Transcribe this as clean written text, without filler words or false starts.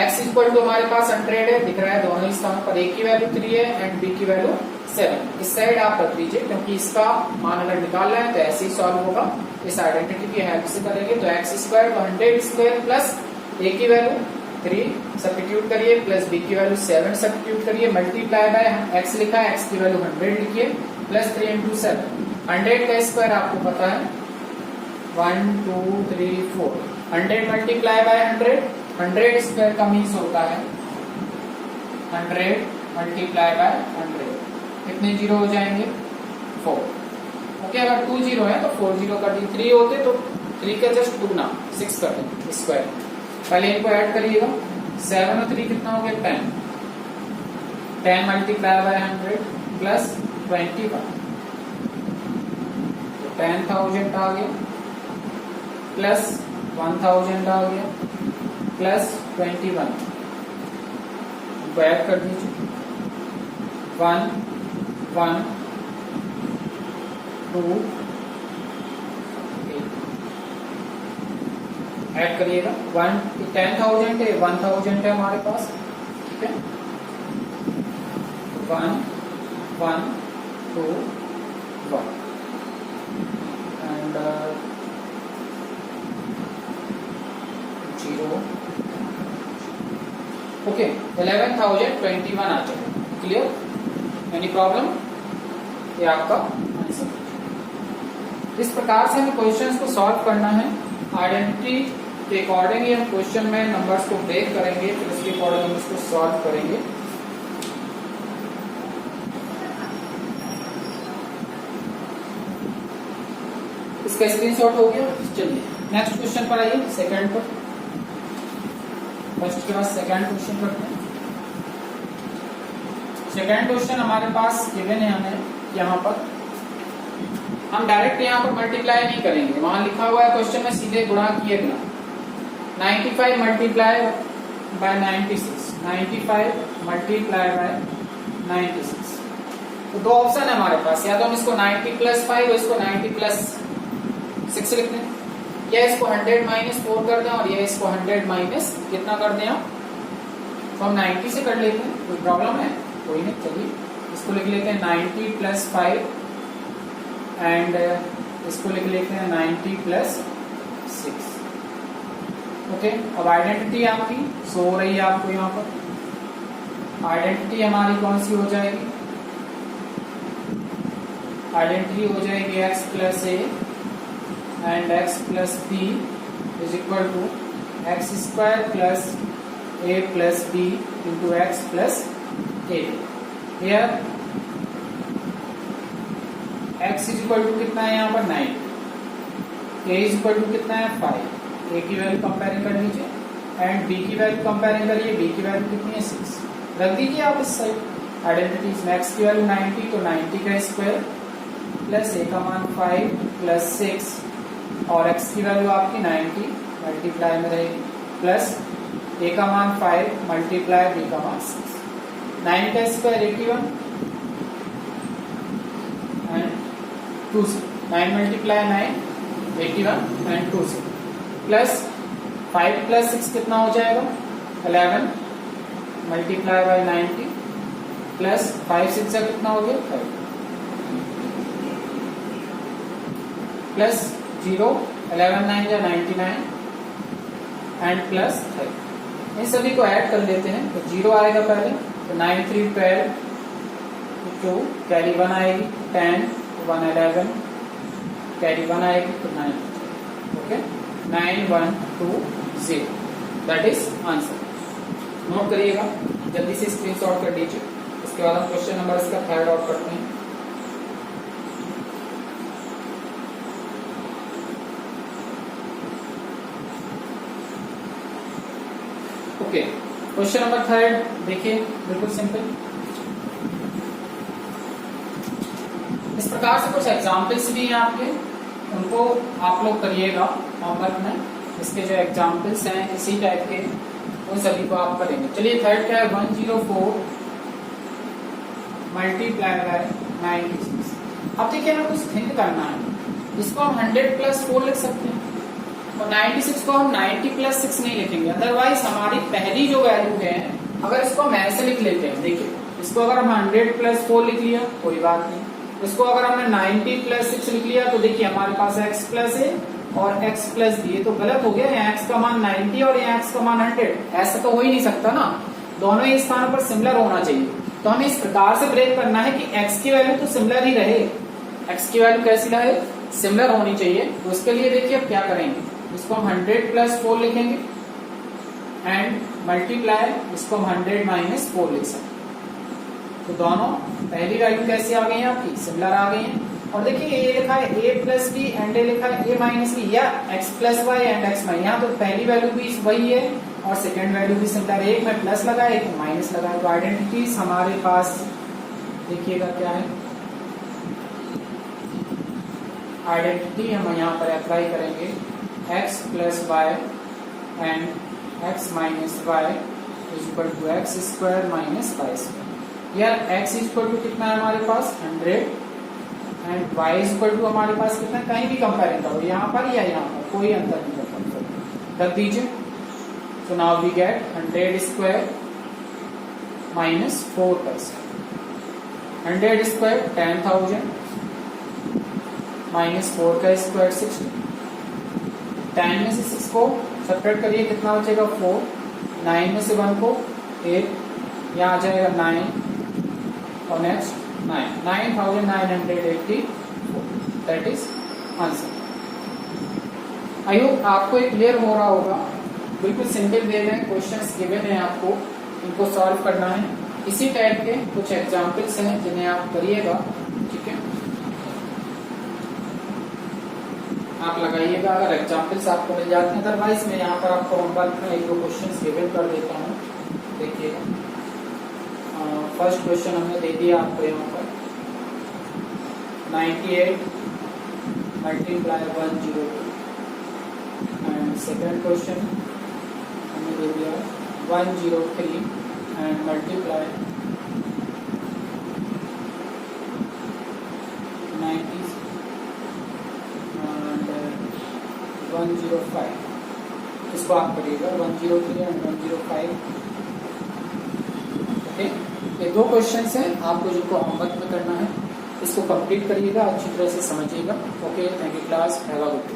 x equal to हमारे पास 100 है, दिख रहा है दोनों स्थानों पर। a की वैल्यू 3 है एंड b की वैल्यू 7। इस साइड आप रख दीजिए क्योंकि इसका मान अगर निकालना है तो ऐसे ही सॉल्व होगा। इस आइडेंटिटी की हेल्प से करेंगे तो x square 100 square plus a की वैल्यू 3 सब्स्टिट्यूट करिए प्लस b की वैल्यू 7 सब्स्टिट्यूट करिए, मल्टीप्लाई बाय x लिखा है, x की वैल्यू 100 लिखिए प्लस 3 इंटू 7। 100 का स्क्वायर आपको पता है 1 2 3 4। 100 मल्टीप्लाई बाय 100, 100 स्क्वायर का मीन्स होता है 100 मल्टीप्लाई बाय 100। कितने जीरो हो जाएंगे 4। ओके, अगर 2 जीरो है तो 4 जीरो कर दी, 3 होते तो 3 का जस्ट 2 ना 6 कर दें स्क्वायर। पहले इनको ऐड करिएगा, 7 और 3 कितना हो गया 10। 10 मल्टीप्लाई बाय 100 प्लस 21, 10,000 आ गया प्लस 1,000 आ गया प्लस 21। ऐड कर दीजिए 1 1 2 ऐड करिएगा 10,000 है, 1,000 है हमारे पास, ठीक है। 1 1 2 1 एंड 0। ओके, 11,021 आ जाएगा। क्लियर? Any problem? ये आपका आंसर। इस प्रकार से हमें क्वेश्चंस को सॉल्व करना है। आइडेंटिटी के अकॉर्डिंग ही हम क्वेश्चन में नंबर्स को ब्रेक करेंगे, फिर उसके अकॉर्डिंग हम इसको सॉल्व करेंगे। इसका स्क्रीनशॉट हो गया। चलिए नेक्स्ट क्वेश्चन पर आइए, सेकंड पर। फर्स्ट के बाद सेकंड क्वेश्चन करते हैं। सेकंड क्वेश्चन हमारे पास गिवन है हमें यहाँ पर। हम डायरेक्ट यहाँ पर मल्टीप्लाई नहीं करेंगे, वहां लिखा हुआ है क्वेश्चन में सीधे गुणा किए बिना। 95 मल्टीप्लाई बाय 96, 95 मल्टीप्लाई बाय 96। तो दो ऑप्शन है हमारे पास, या तो हम इसको 90 प्लस 5 और इसको 90 प्लस 6 लिख दें, या इसको 100 माइनस 4 कर दें और या इसको 100 माइनस कितना कर दें आप, तो हम 90 से कर लेते हैं। कोई प्रॉब्लम है? कोई नहीं। चलिए इसको लिख लेते हैं 90 प्लस 5 एंड इसको लिख लेते हैं 90 प्लस 6। ओके, अब आइडेंटिटी आपकी शो हो रही है आपको यहाँ पर। आइडेंटिटी हमारी कौन सी हो जाएगी? आइडेंटिटी हो जाएगी x plus a and x plus b is equal to x square plus a plus b into x plus a. Here x is equal to कितना है यहाँ पर 9, a इज इक्वल टू कितना है 5। a की value comparing कर लीजिए and b की वैल्यू कंपेयरिंग करिए, b की वैल्यू कितनी है 6। रख दीजिए आप इस साइड। आइडेंटिटीज में x की वैल्यू 90 तो 90 का स्क्वायर प्लस a का मान 5 प्लस 6 और x की वैल्यू आपकी 90 मल्टीप्लाई में रहेगी प्लस a का मान 5 मल्टीप्लाई b का मान 6। 9 का स्क्वायर 81 एंड 2 से 9 मल्टीप्लाई 9 81 एंड 2 से प्लस 5 प्लस 6 कितना हो जाएगा 11 मल्टीप्लाई बाय 90 प्लस 5 6 से कितना हो गया 5 प्लस 0 11 9 या 99 एंड प्लस 5। इन सभी को ऐड कर लेते हैं तो 0 आएगा पहले, तो 9 3 12 2 कैरी 1 आएगी, 10 1 11 कैरी 1 आएगी तो 9। Okay, 9 1 2 0 that is answer. Note करिएगा, जल्दी से स्क्रीनशॉट कर लीजिए। उसके बाद हम क्वेश्चन नंबर इसका थर्ड आउट करते हैं। ओके, क्वेश्चन नंबर थर्ड देखिए, बिल्कुल सिंपल। इस प्रकार से कुछ एग्जाम्पल्स भी हैं आपके, उनको आप लोग करिएगा होमवर्क में। इसके जो एग्जाम्पल्स हैं इसी टाइप के, उन सभी को आप करेंगे। चलिए थर्ड क्या है 104 मल्टीप्लाई बाय 96। अब देखिए हमें कुछ थिंक करना है। इसको हम 100 प्लस 4 लिख सकते हैं और 96 को हम 90 प्लस 6 नहीं लिखेंगे, अदरवाइज हमारी पहली जो वैल्यू है अगर इसको हम ऐसे लिख लेते हैं, देखिए इसको अगर हम 100 प्लस 4 लिख लिया कोई बात नहीं, इसको अगर हमने 90 प्लस 6 लिख लिया तो देखिए हमारे पास x प्लस है और x प्लस b, ये तो गलत हो गया, यहाँ x का मान 90 और यहाँ x का मान 100, ऐसा तो हो ही नहीं सकता ना, दोनों ही स्थानों पर सिमिलर होना चाहिए। तो हमें इस प्रकार से ब्रेक करना है कि x की वैल्यू तो सिमिलर ही रहे, x की वैल्यू कैसी रहे, सिमिलर होनी चाहिए। तो उसके लिए देखिए अब क्या करेंगे, इसको हम 100 प्लस 4 लिखेंगे एंड मल्टीप्लाई इसको हम 100 माइनस 4 लिख सकते। तो दोनों पहली वैल्यू कैसी आ गई है आपकी, सिमिलर आ गई है। और देखिए ए लिखा है a plus b and a लिखा है a माइनस बी, या x plus y and x minus, यहाँ तो पहली वैल्यू भी वही है और सेकेंड वैल्यू भी सिमिलर, एक में प्लस लगा एक में माइनस लगा। तो आइडेंटिटीज हमारे पास देखिएगा क्या है, आइडेंटिटी हम यहाँ पर अप्लाई करेंगे x plus y and x minus y is equal to x square minus y square. यार x इज इक्वल टू कितना है हमारे पास 100 and y is equal to हमारे पास कितना, कहीं भी कंपेयर करो यहाँ पर या यहाँ पर कोई अंतर नहीं करता, कर दीजिए। So now we get 100 square minus 4%, 100 square 10,000 minus 4 का स्क्वायर 60, 10 में से 6 को सब्ट्रैक्ट करिए कितना बचेगा 4, 9 में से 1 को 8, यहाँ आ जाएगा 9 और next 9,980, that is answer. I hope आपको ये क्लियर हो रहा होगा, बिल्कुल सिंपल वे में क्वेश्चंस गिवन है, आपको इनको सॉल्व करना है। इसी टाइप के कुछ एग्जांपल्स हैं जिन्हें आप करिएगा, ठीक है, आप लगाइएगा अगर एग्जांपल्स आपको मिल जाते हैं, अदरवाइज मैं यहाँ पर आपको होमवर्क में एक दो क्वेश्चंस गिवन कर देता हूँ। देखिएगा फर्स्ट क्वेश्चन हमने दे दिया आपको यहाँ पर 98 मल्टीप्लाई 102 एंड सेकेंड क्वेश्चन हमने दे दिया 103 एंड मल्टीप्लाई 90 एंड 105, इसको आप करिएगा 103 एंड 105। ये दो क्वेश्चंस हैं आपको जिनको होमवर्क में करना है, इसको कंप्लीट करिएगा, अच्छी तरह से समझिएगा। Okay, thank you class, have a good day.